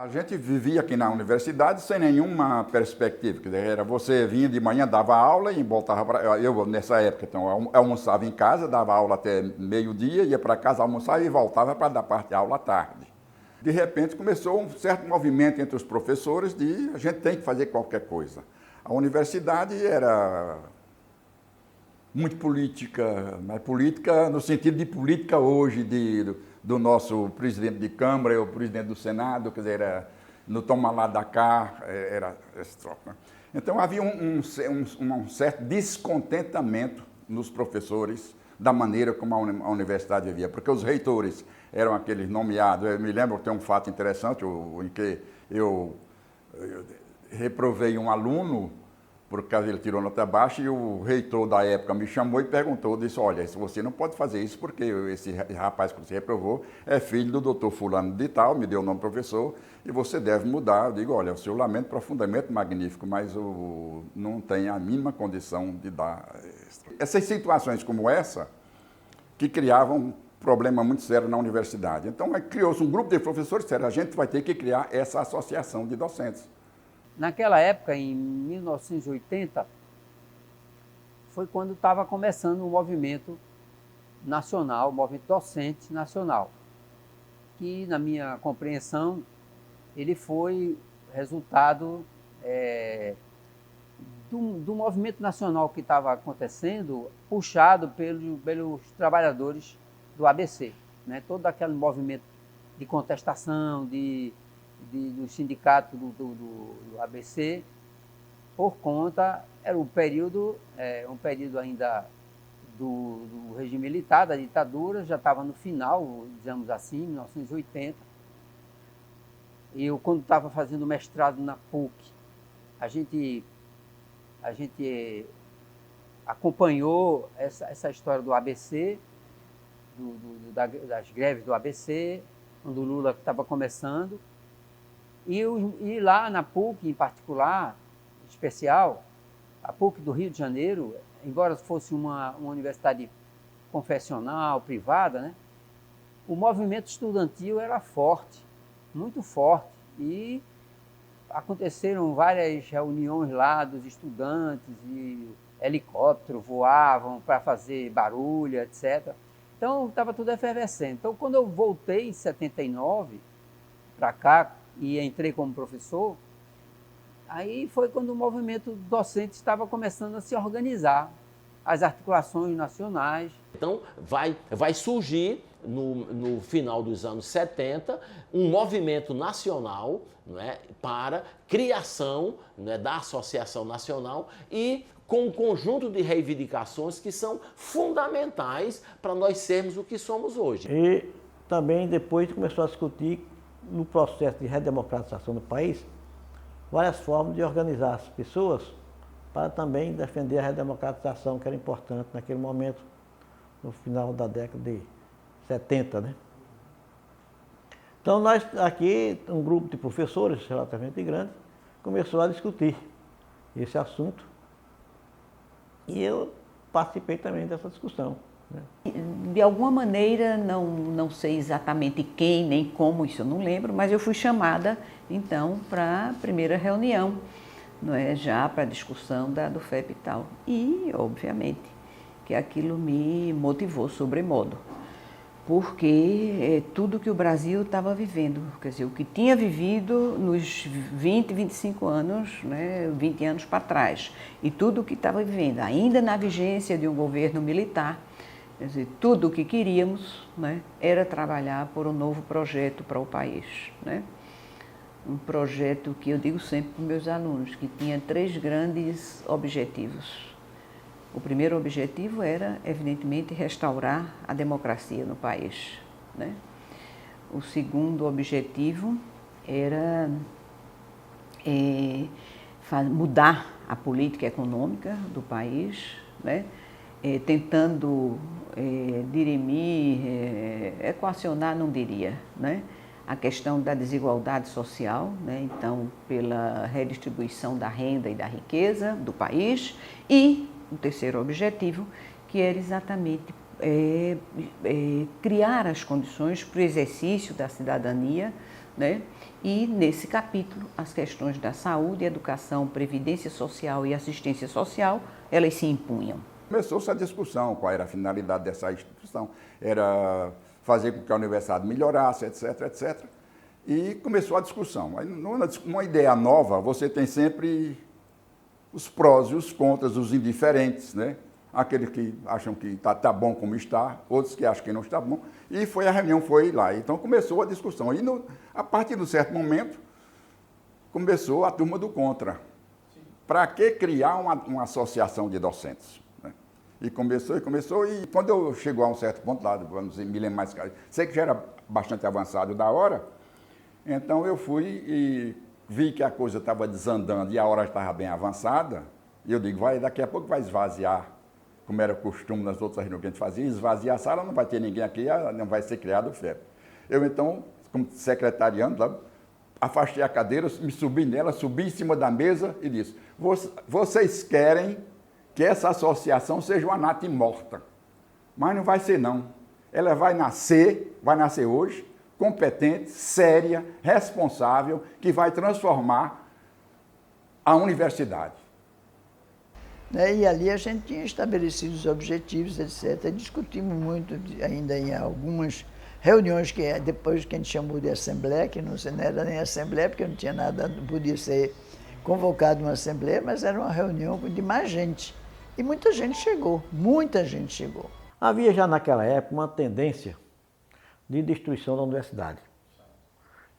A gente vivia aqui na universidade sem nenhuma perspectiva. Quer dizer, era você vinha de manhã, dava aula e voltava para... Eu, nessa época, então, almoçava em casa, dava aula até meio-dia, ia para casa almoçar e voltava para dar parte de aula à tarde. De repente, começou um certo movimento entre os professores de a gente tem que fazer qualquer coisa. A universidade era muito política, mas política no sentido de política hoje, do nosso presidente de Câmara e o presidente do Senado, quer dizer, era no toma lá da cá, era esse troco. Né? Então havia um certo descontentamento nos professores da maneira como a universidade vivia, porque os reitores eram aqueles nomeados. Eu me lembro que tem um fato interessante em que eu reprovei um aluno por causa ele tirou nota baixa, e o reitor da época me chamou e perguntou, disse, olha, você não pode fazer isso porque esse rapaz que você reprovou é filho do doutor fulano de tal, me deu o nome professor, e você deve mudar. Eu digo, olha, o seu lamento profundamente magnífico, mas não tem a mínima condição de dar. Essas situações como essa, que criavam um problema muito sério na universidade. Então, criou-se um grupo de professores que disseram, a gente vai ter que criar essa associação de docentes. Naquela época, em 1980, foi quando estava começando o movimento nacional, o movimento docente nacional, que, na minha compreensão, ele foi resultado do movimento nacional que estava acontecendo, puxado pelos trabalhadores do ABC, né? Todo aquele movimento de contestação, do sindicato do ABC, por conta, era um período ainda do regime militar, da ditadura, já estava no final, digamos assim, 1980. E eu, quando estava fazendo mestrado na PUC, a gente acompanhou essa história do ABC, das greves do ABC, quando o Lula estava começando. E lá na PUC, em particular, especial, a PUC do Rio de Janeiro, embora fosse uma universidade confessional, privada, né, o movimento estudantil era forte, muito forte. E aconteceram várias reuniões lá dos estudantes, e helicópteros voavam para fazer barulho, etc. Então, estava tudo efervescente. Então, quando eu voltei em 79 para cá, e entrei como professor, aí foi quando o movimento docente estava começando a se organizar, as articulações nacionais. Então vai surgir no final dos anos 70 um movimento nacional, né, para criação, né, da Associação Nacional, e com um conjunto de reivindicações que são fundamentais para nós sermos o que somos hoje. E também depois começou a discutir, no processo de redemocratização do país, várias formas de organizar as pessoas para também defender a redemocratização, que era importante naquele momento, no final da década de 70, né? Então nós aqui, um grupo de professores relativamente grande, começou a discutir esse assunto, e eu participei também dessa discussão. De alguma maneira, não sei exatamente quem nem como, isso eu não lembro, mas eu fui chamada então para a primeira reunião, não é, já para a discussão do FEP e tal. E, obviamente, que aquilo me motivou sobremodo, porque tudo que o Brasil estava vivendo, quer dizer, o que tinha vivido nos 20, 25 anos, né, 20 anos para trás, e tudo o que estava vivendo, ainda na vigência de um governo militar. Quer dizer, tudo o que queríamos, né, era trabalhar por um novo projeto para o país, né? Um projeto que eu digo sempre para os meus alunos, que tinha 3 grandes objetivos. O primeiro objetivo era, evidentemente, restaurar a democracia no país, né? O segundo objetivo era mudar a política econômica do país, né? Tentando dirimir, equacionar, não diria, né, a questão da desigualdade social, né, então pela redistribuição da renda e da riqueza do país, e o terceiro objetivo, que era exatamente criar as condições para o exercício da cidadania, né? E nesse capítulo, as questões da saúde, educação, previdência social e assistência social, elas se impunham. Começou-se a discussão, qual era a finalidade dessa instituição, era fazer com que a universidade melhorasse, etc, etc. E começou a discussão. Aí, numa ideia nova, você tem sempre os prós e os contras, os indiferentes, né? Aqueles que acham que está bom como está, outros que acham que não está bom. E a reunião foi lá. Então começou a discussão. E a partir de um certo momento, começou a turma do contra. Para que criar uma associação de docentes? Né? E começou, e quando eu chegou a um certo ponto lá, vamos me lembro mais, sei que já era bastante avançado da hora, então eu fui e vi que a coisa estava desandando e a hora estava bem avançada, e eu digo, daqui a pouco vai esvaziar, como era costume nas outras reuniões que a gente fazia, esvaziar a sala, não vai ter ninguém aqui, não vai ser criado febre. Eu então, como secretariando lá, afastei a cadeira, me subi nela, subi em cima da mesa e disse, vocês querem que essa associação seja uma nata morta, mas não vai ser não. Ela vai nascer hoje, competente, séria, responsável, que vai transformar a universidade. E ali a gente tinha estabelecido os objetivos, etc. Discutimos muito ainda em algumas reuniões que depois que a gente chamou de assembleia, que não era nem assembleia, porque não tinha nada, não podia ser convocado uma assembleia, mas era uma reunião de mais gente. E muita gente chegou, muita gente chegou. Havia já naquela época uma tendência de destruição da universidade.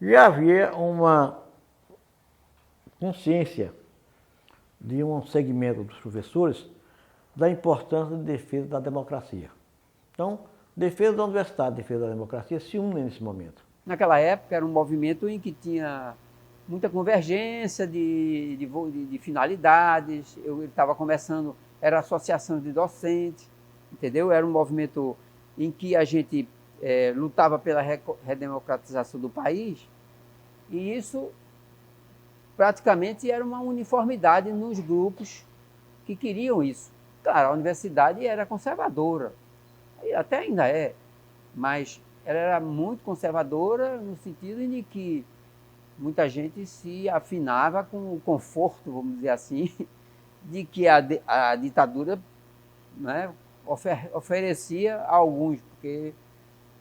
Já havia uma consciência de um segmento dos professores da importância de defesa da democracia. Então, defesa da universidade, defesa da democracia se unem nesse momento. Naquela época era um movimento em que tinha muita convergência de finalidades. Eu estava começando, era associação de docentes, entendeu? Era um movimento em que a gente lutava pela redemocratização do país, e isso praticamente era uma uniformidade nos grupos que queriam isso. Claro, a universidade era conservadora, e até ainda é, mas ela era muito conservadora no sentido de que muita gente se afinava com o conforto, vamos dizer assim, de que a ditadura, né, oferecia a alguns, porque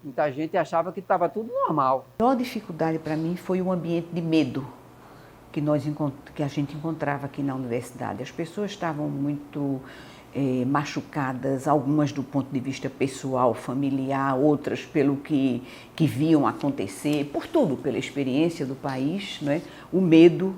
muita gente achava que estava tudo normal. A maior dificuldade para mim foi o ambiente de medo que a gente encontrava aqui na universidade. As pessoas estavam muito machucadas, algumas do ponto de vista pessoal, familiar, outras pelo que viam acontecer, por tudo, pela experiência do país, né? O medo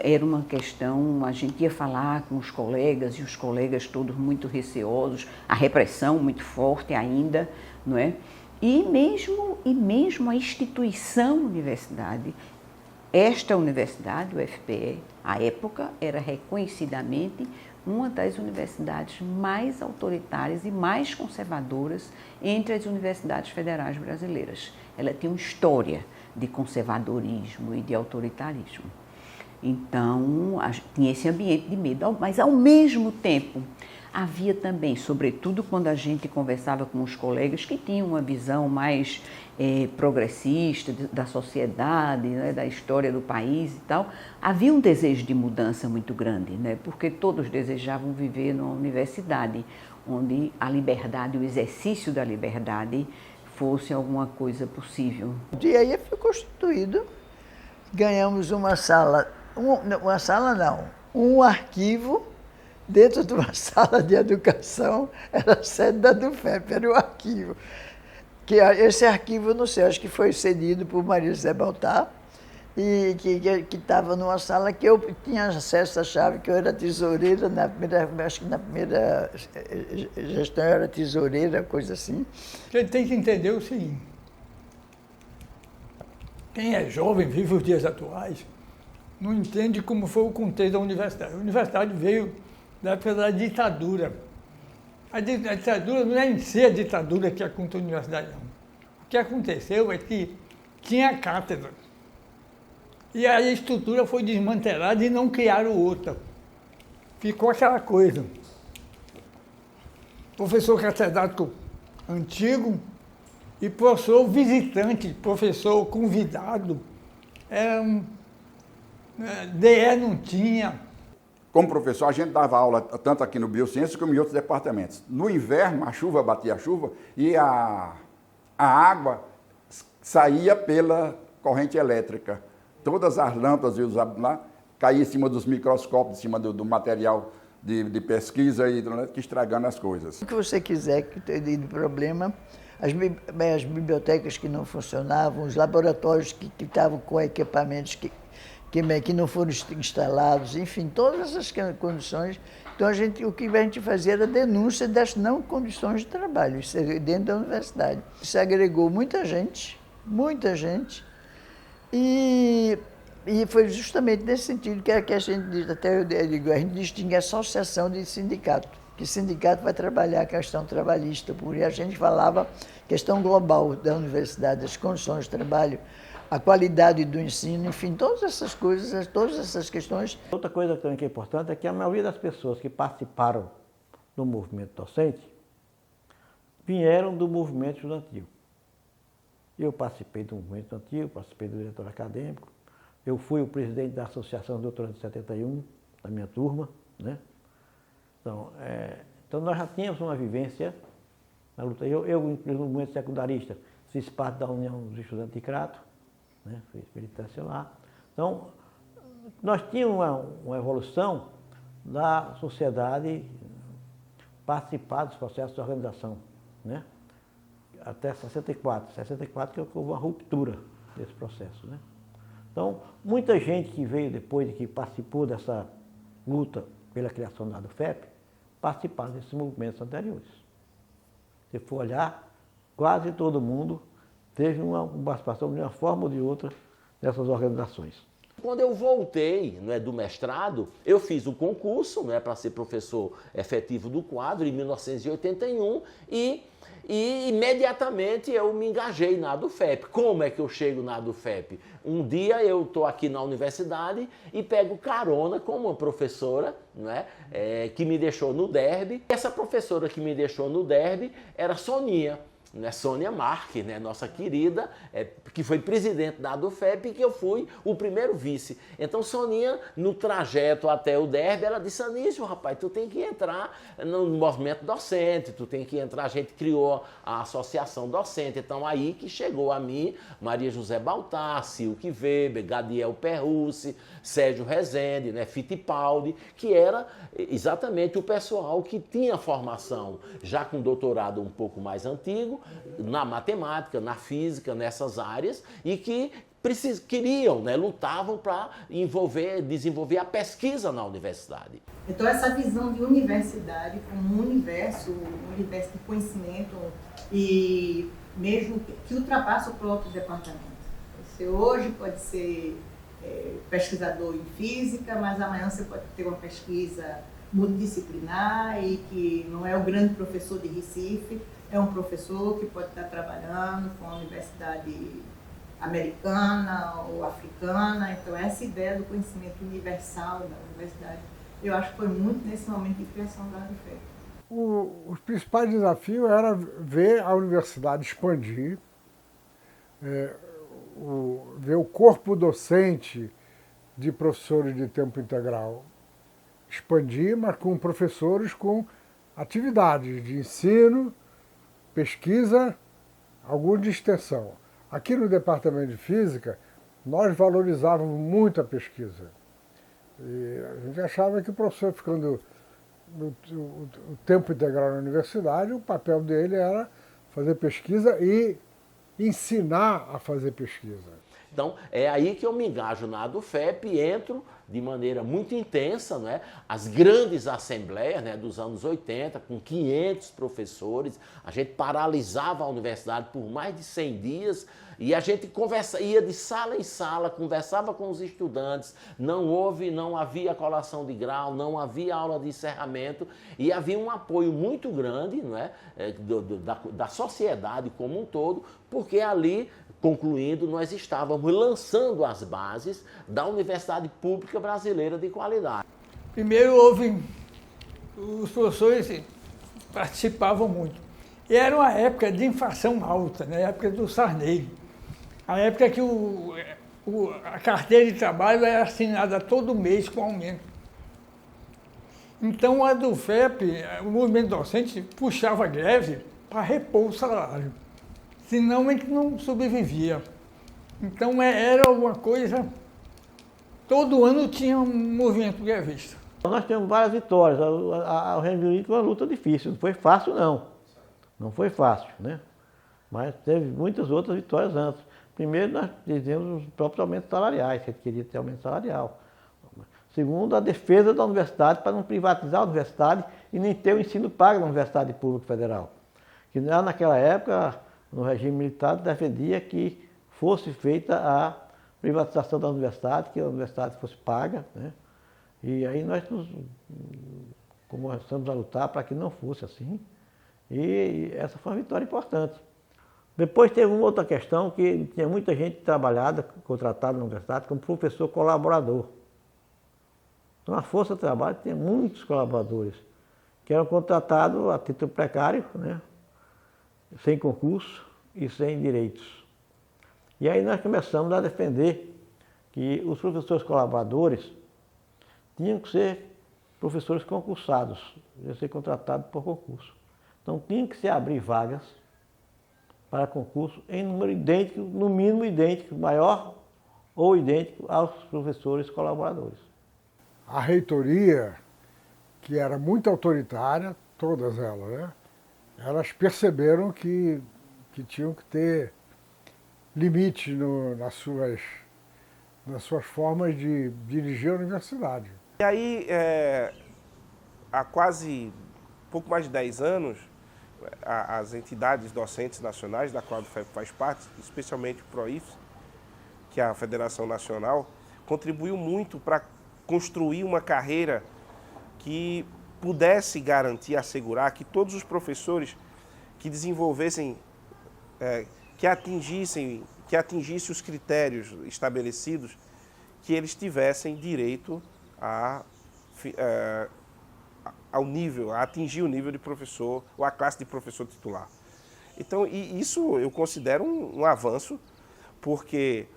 era uma questão, a gente ia falar com os colegas, e os colegas todos muito receosos, a repressão muito forte ainda, não é? E mesmo a instituição universidade, esta universidade, o UFPE, à época, era reconhecidamente uma das universidades mais autoritárias e mais conservadoras entre as universidades federais brasileiras. Ela tinha uma história de conservadorismo e de autoritarismo. Então, tinha esse ambiente de medo, mas ao mesmo tempo havia também, sobretudo quando a gente conversava com os colegas que tinham uma visão mais progressista da sociedade, né, da história do país e tal, havia um desejo de mudança muito grande, né, porque todos desejavam viver numa universidade onde a liberdade, o exercício da liberdade fosse alguma coisa possível. E aí foi constituído, ganhamos uma sala, um arquivo dentro de uma sala de educação, era a sede da DUFEP, era o arquivo. Que esse arquivo, não sei, acho que foi cedido por Maria José Baltar, e que estava numa sala que eu tinha acesso à chave, que eu era tesoureira, acho que na primeira gestão eu era tesoureira, coisa assim. A gente tem que entender o seguinte, quem é jovem, vive os dias atuais, não entende como foi o contexto da universidade. A universidade veio da época da ditadura. A ditadura não é em si a ditadura que aconteceu na universidade, não. O que aconteceu é que tinha cátedra. E aí a estrutura foi desmantelada e não criaram outra. Ficou aquela coisa. Professor catedrático antigo E professor visitante, professor convidado, DE não tinha. Como professor, a gente dava aula tanto aqui no Biociências como em outros departamentos. No inverno, a chuva batia a chuva e a água saía pela corrente elétrica. Todas as lâmpadas e os lá caíam em cima dos microscópios, em cima do material de pesquisa e que estragando as coisas. O que você quiser que tenha de problema, as bibliotecas que não funcionavam, os laboratórios que estavam com equipamentos que não foram instalados, enfim, todas essas condições. Então, o que a gente fazia era denúncia das não condições de trabalho, isso dentro da universidade. Isso agregou muita gente, e foi justamente nesse sentido que a gente, até eu digo, a gente distingue a associação de sindicato, que sindicato vai trabalhar a questão trabalhista, porque a gente falava questão global da universidade, as condições de trabalho, a qualidade do ensino, enfim, todas essas coisas, todas essas questões. Outra coisa também que é importante é que a maioria das pessoas que participaram do movimento docente vieram do movimento estudantil. Eu participei do movimento estudantil, participei do diretor acadêmico, eu fui o presidente da Associação de Doutorandos de 71, da minha turma, né? Então nós já tínhamos uma vivência na luta. Eu no movimento secundarista, fiz parte da União dos Estudantes de Crato, né? Fiz militância lá. Então, nós tínhamos uma evolução da sociedade participar dos processos de organização, né? Até 64 que houve uma ruptura desse processo, né? Então, muita gente que veio depois de que participou dessa luta pela criação da ADUFEP, participaram desses movimentos anteriores. Se for olhar, quase todo mundo teve uma participação de uma forma ou de outra nessas organizações. Quando eu voltei, né, do mestrado, eu fiz o concurso, né, para ser professor efetivo do quadro em 1981 e imediatamente eu me engajei na ADUFEP. Como é que eu chego na ADUFEP? Um dia eu estou aqui na universidade e pego carona com uma professora, né, que me deixou no Derby. Essa professora que me deixou no Derby era Soninha. Né, Sônia Marque, né, nossa querida, que foi presidente da ADUFEP e que eu fui o primeiro vice. Então, Soninha, no trajeto até o Derby, ela disse: Anísio, rapaz, tu tem que entrar no movimento docente, tu tem que entrar. A gente criou a associação docente. Então, aí que chegou a mim, Maria José Baltar, Silke Weber, Gadiel Perrucci, Sérgio Rezende, né, Fittipaldi, que era exatamente o pessoal que tinha formação, já com doutorado um pouco mais antigo, na matemática, na física, nessas áreas, e que queriam, né, lutavam para desenvolver a pesquisa na universidade. Então, essa visão de universidade como um universo de conhecimento e mesmo que ultrapassa o próprio departamento. Você hoje pode ser pesquisador em física, mas amanhã você pode ter uma pesquisa multidisciplinar e que não é o grande professor de Recife, é um professor que pode estar trabalhando com a universidade americana ou africana. Então, essa ideia do conhecimento universal da universidade, eu acho que foi muito nesse momento de criação da ADUFEP. Os principais desafios era ver a universidade expandir, ver o corpo docente de professores de tempo integral expandir, mas com professores com atividades de ensino, pesquisa, alguma de extensão. Aqui no Departamento de Física, nós valorizávamos muito a pesquisa. E a gente achava que o professor ficando o tempo integral na universidade, o papel dele era fazer pesquisa e ensinar a fazer pesquisa. Então, é aí que eu me engajo na ADUFEP e entro de maneira muito intensa, né? As grandes assembleias, né, dos anos 80, com 500 professores. A gente paralisava a universidade por mais de 100 dias e a gente ia de sala em sala, conversava com os estudantes. Não havia colação de grau, não havia aula de encerramento e havia um apoio muito grande, né, da sociedade como um todo, porque ali, concluindo, nós estávamos lançando as bases da Universidade Pública Brasileira de Qualidade. Primeiro os professores participavam muito. E era uma época de inflação alta, né? A época do Sarney. A época que a carteira de trabalho era assinada todo mês com aumento. Então, a do FEP, o movimento docente, puxava greve para repor o salário. Senão, a gente não sobrevivia. Então, era alguma coisa... Todo ano tinha um movimento grevista. Nós tivemos várias vitórias. O Reino Unido foi uma luta difícil. Não foi fácil, não. Não foi fácil, né? Mas teve muitas outras vitórias antes. Primeiro, nós fizemos os próprios aumentos salariais, que a gente queria ter aumento salarial. Segundo, a defesa da universidade para não privatizar a universidade e nem ter o ensino pago na Universidade Pública Federal. Que já naquela época, no regime militar, defendia que fosse feita a privatização da universidade, que a universidade fosse paga, né? E aí nós começamos a lutar para que não fosse assim. E essa foi uma vitória importante. Depois teve uma outra questão que tinha muita gente trabalhada, contratada na universidade como professor colaborador. Então, a Força de Trabalho tinha muitos colaboradores que eram contratados a título precário, né? Sem concurso e sem direitos. E aí nós começamos a defender que os professores colaboradores tinham que ser professores concursados, iam ser contratados por concurso. Então, tinha que se abrir vagas para concurso em número idêntico, no mínimo idêntico, maior ou idêntico aos professores colaboradores. A reitoria, que era muito autoritária, todas elas, né? Elas perceberam que tinham que ter limite nas suas formas de dirigir a universidade. E aí, há quase pouco mais de 10 anos, as entidades docentes nacionais, da qual a FEP faz parte, especialmente o PROIFES, que é a Federação Nacional, contribuiu muito para construir uma carreira que pudesse garantir, assegurar que todos os professores que desenvolvessem, que atingissem os critérios estabelecidos, que eles tivessem direito a atingir o nível de professor, ou a classe de professor titular. Então, isso eu considero um avanço, porque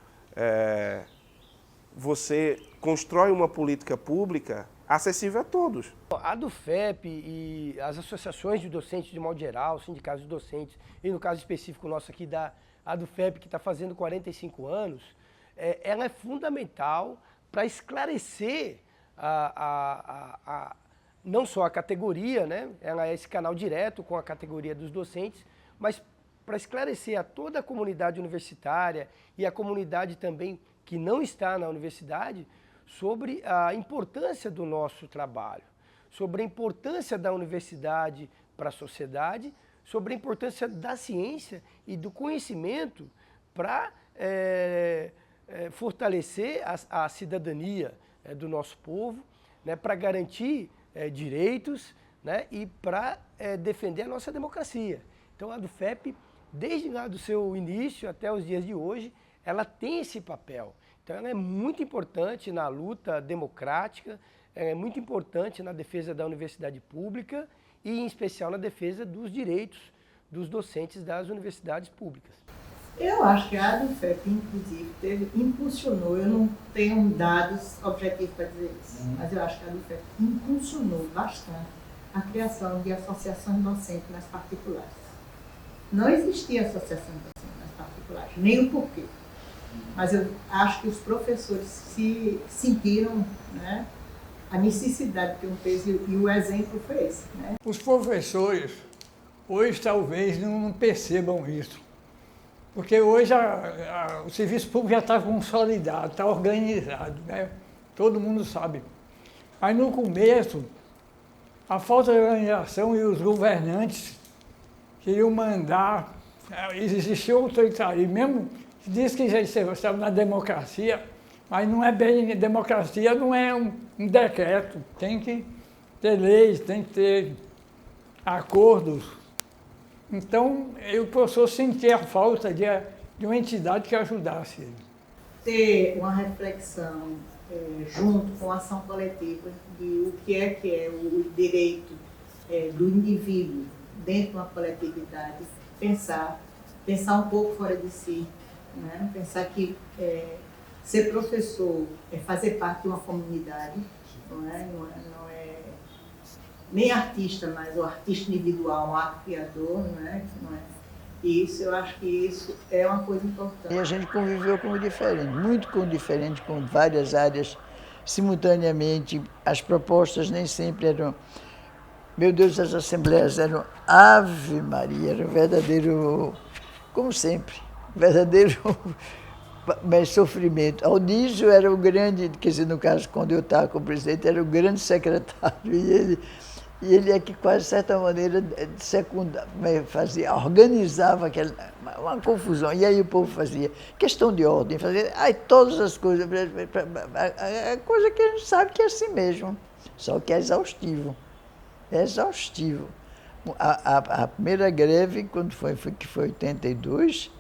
você constrói uma política pública acessível a todos. A do FEP e as associações de docentes de modo geral, sindicatos de docentes, e no caso específico nosso aqui, a do FEP, que está fazendo 45 anos, ela é fundamental para esclarecer não só a categoria, né? Ela é esse canal direto com a categoria dos docentes, mas para esclarecer a toda a comunidade universitária e a comunidade também que não está na universidade sobre a importância do nosso trabalho, sobre a importância da universidade para a sociedade, sobre a importância da ciência e do conhecimento para fortalecer a cidadania do nosso povo, né, para garantir direitos, né, e para defender a nossa democracia. Então a do FEP, desde lá do seu início até os dias de hoje, ela tem esse papel. Então ela é muito importante na luta democrática, é muito importante na defesa da universidade pública e, em especial, na defesa dos direitos dos docentes das universidades públicas. Eu acho que a ADUFEP, inclusive, impulsionou, eu não tenho dados objetivos para dizer isso, mas eu acho que a ADUFEP impulsionou bastante a criação de associações docentes nas particulares. Não existia associação docente nas particulares, nem o porquê. Mas eu acho que os professores se sentiram, né, a necessidade de ter um peso, e o exemplo foi esse. Né? Os professores hoje talvez não percebam isso, porque hoje o serviço público já está consolidado, está organizado, né? Todo mundo sabe. Mas no começo, a falta de organização e os governantes queriam mandar, existia autoritarismo, mesmo que diz que já estava na democracia, mas não é bem democracia, não é um decreto, tem que ter leis, tem que ter acordos. Então, o professor sentia a falta de uma entidade que ajudasse ele. Ter uma reflexão junto com a ação coletiva de o que é o direito do indivíduo dentro de uma coletividade, pensar um pouco fora de si, né? Pensar que ser professor é fazer parte de uma comunidade, não é nem artista, mas o artista individual, um ato criador, não é? Isso, eu acho que isso é uma coisa importante. E a gente conviveu com o diferente, muito com o diferente, com várias áreas simultaneamente. As propostas nem sempre eram... Meu Deus, as assembleias eram Ave Maria, era um verdadeiro, como sempre, verdadeiro mas sofrimento. Aldísio era o grande, quer dizer, no caso, quando eu estava com o presidente, era o grande secretário, e ele é que, quase de certa maneira, organizava uma confusão. E aí o povo fazia questão de ordem, fazia todas as coisas, a coisa que a gente sabe que é assim mesmo, só que é exaustivo. É exaustivo. A primeira greve, quando que foi 82,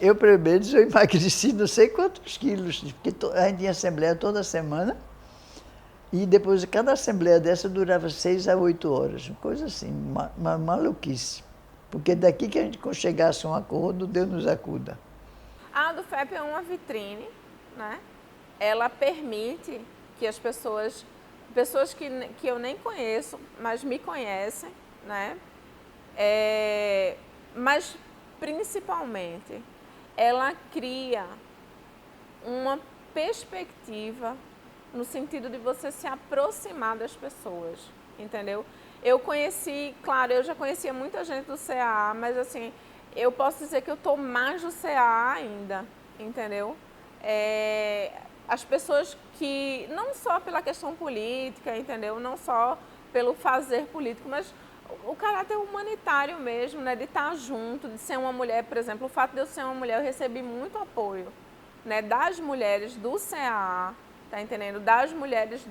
eu, pelo menos, eu emagreci não sei quantos quilos, porque a gente tinha assembleia toda semana, e depois cada assembleia dessa durava 6 a 8 horas, uma coisa assim, uma maluquice. Porque daqui que a gente chegasse a um acordo, Deus nos acuda. A ADUFEP é uma vitrine, né? Ela permite que as pessoas que eu nem conheço, mas me conhecem, né? Mas principalmente ela cria uma perspectiva no sentido de você se aproximar das pessoas, entendeu? Eu já conhecia muita gente do CAA, mas assim, eu posso dizer que eu estou mais do CAA ainda, entendeu? As pessoas que, não só pela questão política, entendeu? Não só pelo fazer político, mas o caráter humanitário mesmo, né? De estar junto, de ser uma mulher, por exemplo, o fato de eu ser uma mulher, eu recebi muito apoio, né? Das mulheres do CAA, tá entendendo? Das mulheres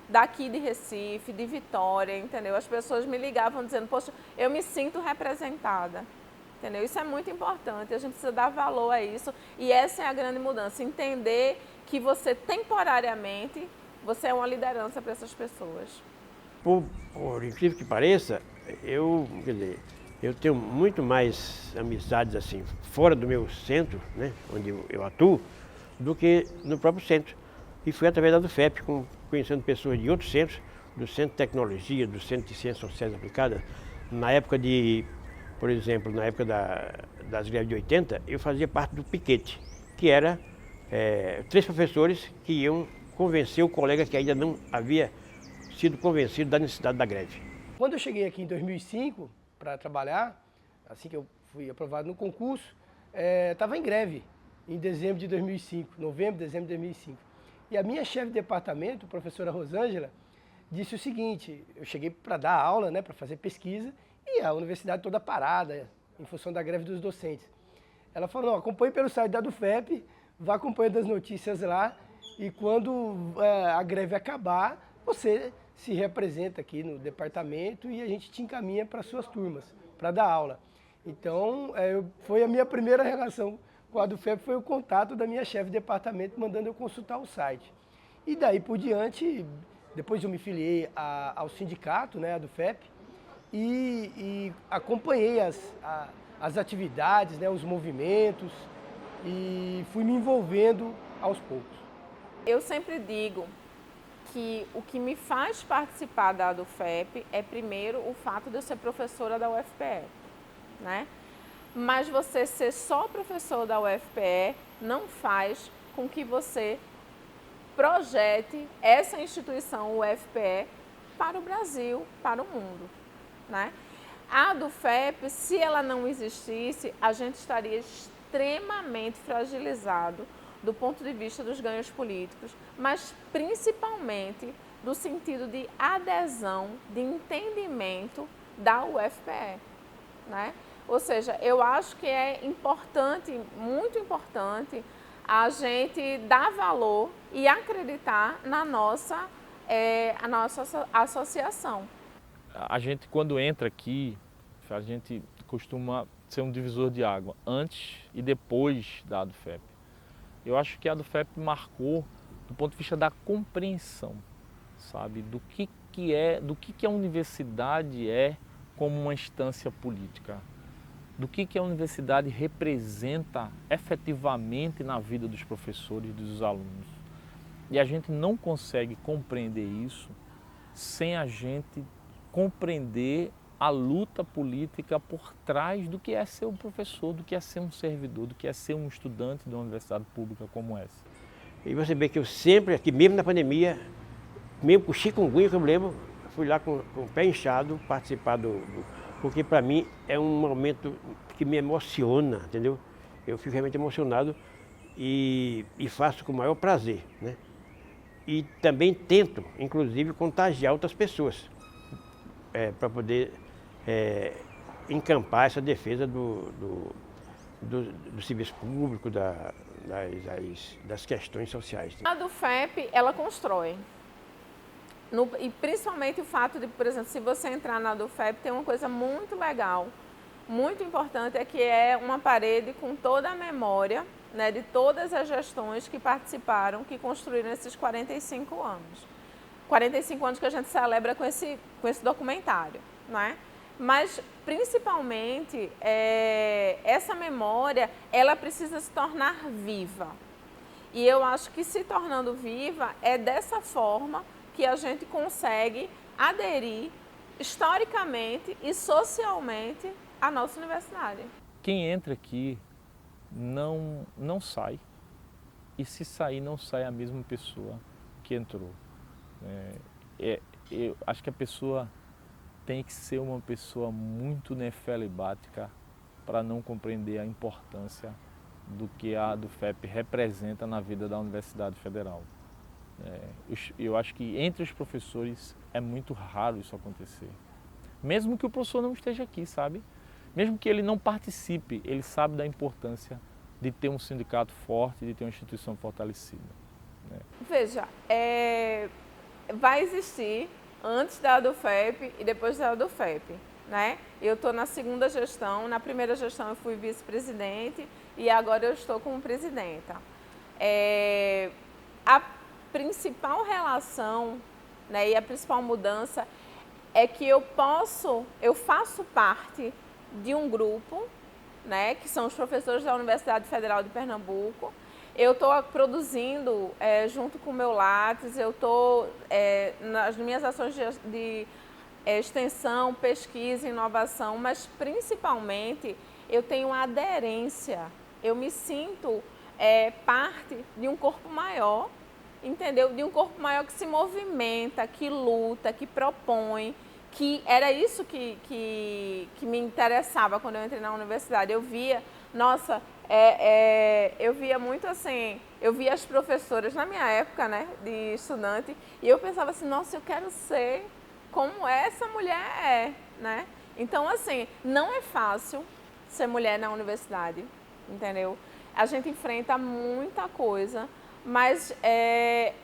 daqui de Recife, de Vitória, entendeu? As pessoas me ligavam dizendo, poxa, eu me sinto representada. Entendeu? Isso é muito importante, a gente precisa dar valor a isso e essa é a grande mudança, entender que você temporariamente, você é uma liderança para essas pessoas. Por incrível que pareça, eu tenho muito mais amizades assim, fora do meu centro, né, onde eu atuo, do que no próprio centro. E foi através da ADUFEP, conhecendo pessoas de outros centros, do Centro de Tecnologia, do Centro de Ciências Sociais Aplicadas, na época por exemplo, na época das greves de 80, eu fazia parte do piquete, que era 3 professores que iam convencer o colega que ainda não havia sido convencido da necessidade da greve. Quando eu cheguei aqui em 2005 para trabalhar, assim que eu fui aprovado no concurso, estava em greve em dezembro de 2005, novembro, dezembro de 2005. E a minha chefe de departamento, a professora Rosângela, disse o seguinte, eu cheguei para dar aula, né, para fazer pesquisa, e a universidade toda parada, em função da greve dos docentes. Ela falou, não, acompanhe pelo site da ADUFEP, vá acompanhando as notícias lá, e quando a greve acabar, você se representa aqui no departamento e a gente te encaminha para suas turmas, para dar aula. Então, foi a minha primeira relação com a ADUFEP, foi o contato da minha chefe de departamento, mandando eu consultar o site. E daí por diante, depois eu me filiei ao sindicato, né, a ADUFEP, e acompanhei as atividades, né, os movimentos e fui me envolvendo aos poucos. Eu sempre digo que o que me faz participar da ADUFEP é primeiro o fato de eu ser professora da UFPE, né? Mas você ser só professor da UFPE não faz com que você projete essa instituição UFPE para o Brasil, para o mundo, né? A ADUFEP, se ela não existisse, a gente estaria extremamente fragilizado do ponto de vista dos ganhos políticos, mas principalmente do sentido de adesão, de entendimento da UFPE, né? Ou seja, eu acho que é importante, muito importante, a gente dar valor e acreditar na nossa associação. A gente, quando entra aqui, a gente costuma ser um divisor de água, antes e depois da ADUFEP. Eu acho que a ADUFEP marcou do ponto de vista da compreensão, sabe, do que a universidade é como uma instância política, do que a universidade representa efetivamente na vida dos professores e dos alunos. E a gente não consegue compreender isso sem a gente compreender a luta política por trás do que é ser um professor, do que é ser um servidor, do que é ser um estudante de uma universidade pública como essa. E você vê que eu sempre, aqui mesmo na pandemia, mesmo com chikungunya, que eu me lembro, fui lá com o pé inchado participar porque para mim é um momento que me emociona, entendeu? Eu fico realmente emocionado e faço com o maior prazer, né? E também tento, inclusive, contagiar outras pessoas para poder encampar essa defesa do serviço público, das questões sociais. A ADUFEP, ela constrói. E principalmente o fato de, por exemplo, se você entrar na ADUFEP, tem uma coisa muito legal, muito importante, é que é uma parede com toda a memória, né, de todas as gestões que participaram, que construíram esses 45 anos. 45 anos que a gente celebra com esse documentário, né? Mas, principalmente, essa memória, ela precisa se tornar viva. E eu acho que se tornando viva, é dessa forma que a gente consegue aderir historicamente e socialmente à nossa universidade. Quem entra aqui não sai, e se sair, não sai a mesma pessoa que entrou. Eu acho que a pessoa tem que ser uma pessoa muito nefelibática para não compreender a importância do que a ADUFEP representa na vida da Universidade Federal. Eu acho que entre os professores é muito raro isso acontecer. Mesmo que o professor não esteja aqui, sabe? Mesmo que ele não participe, ele sabe da importância de ter um sindicato forte, de ter uma instituição fortalecida. Veja, vai existir antes da ADUFEP e depois da ADUFEP, né? Eu estou na segunda gestão, na primeira gestão eu fui vice-presidente e agora eu estou como presidenta. A principal relação, né, e a principal mudança é que eu faço parte de um grupo, né, que são os professores da Universidade Federal de Pernambuco. Eu estou produzindo, junto com o meu Lattes, eu estou nas minhas ações de extensão, pesquisa, inovação, mas principalmente eu tenho aderência, eu me sinto parte de um corpo maior, entendeu? De um corpo maior que se movimenta, que luta, que propõe, que era isso que me interessava quando eu entrei na universidade. Eu via, nossa, eu via muito assim, eu via as professoras na minha época, né, de estudante, e eu pensava assim, nossa, eu quero ser como essa mulher né? Então, assim, não é fácil ser mulher na universidade, entendeu? A gente enfrenta muita coisa, mas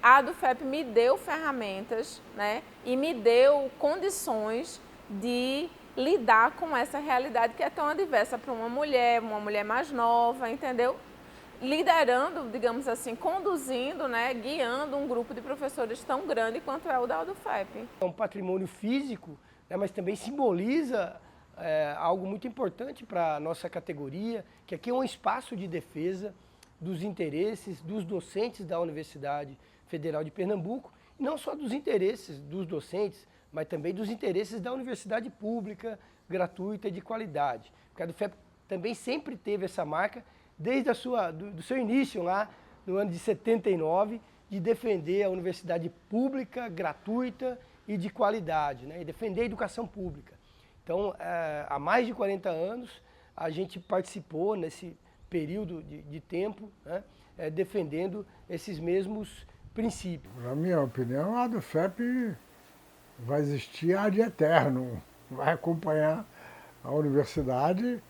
a ADUFEP me deu ferramentas, né? E me deu condições de lidar com essa realidade que é tão adversa para uma mulher mais nova, entendeu? Liderando, digamos assim, conduzindo, né, guiando um grupo de professores tão grande quanto é o da ADUFEP. É um patrimônio físico, né, mas também simboliza algo muito importante para a nossa categoria, que aqui é um espaço de defesa dos interesses dos docentes da Universidade Federal de Pernambuco, e não só dos interesses dos docentes, mas também dos interesses da universidade pública, gratuita e de qualidade. Porque a ADUFEP também sempre teve essa marca, desde do seu início lá, no ano de 79, de defender a universidade pública, gratuita e de qualidade, né? E defender a educação pública. Então, há mais de 40 anos, a gente participou nesse período de tempo, né, defendendo esses mesmos princípios. Na minha opinião, a ADUFEP vai existir ad eterno, vai acompanhar a universidade,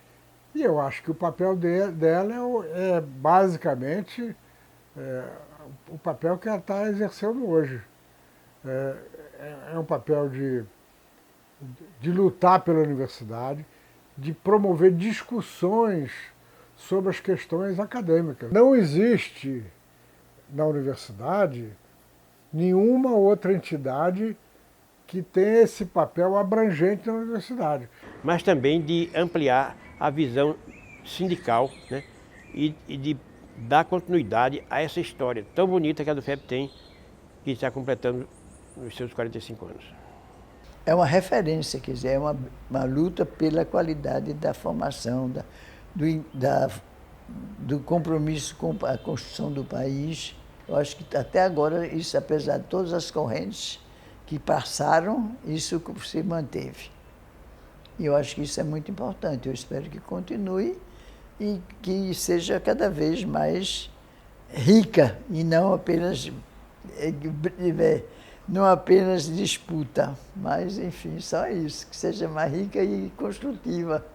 e eu acho que o papel dela é basicamente o papel que ela está exercendo hoje. É um papel de lutar pela universidade, de promover discussões sobre as questões acadêmicas. Não existe na universidade nenhuma outra entidade que tem esse papel abrangente na universidade. Mas também de ampliar a visão sindical, né? E de dar continuidade a essa história tão bonita que a ADUFEP tem, que está completando os seus 45 anos. É uma referência, quer dizer, é uma luta pela qualidade da formação, do compromisso com a construção do país. Eu acho que até agora, isso, apesar de todas as correntes que passaram, isso se manteve. E eu acho que isso é muito importante. Eu espero que continue e que seja cada vez mais rica e não apenas disputa, mas, enfim, só isso, que seja mais rica e construtiva.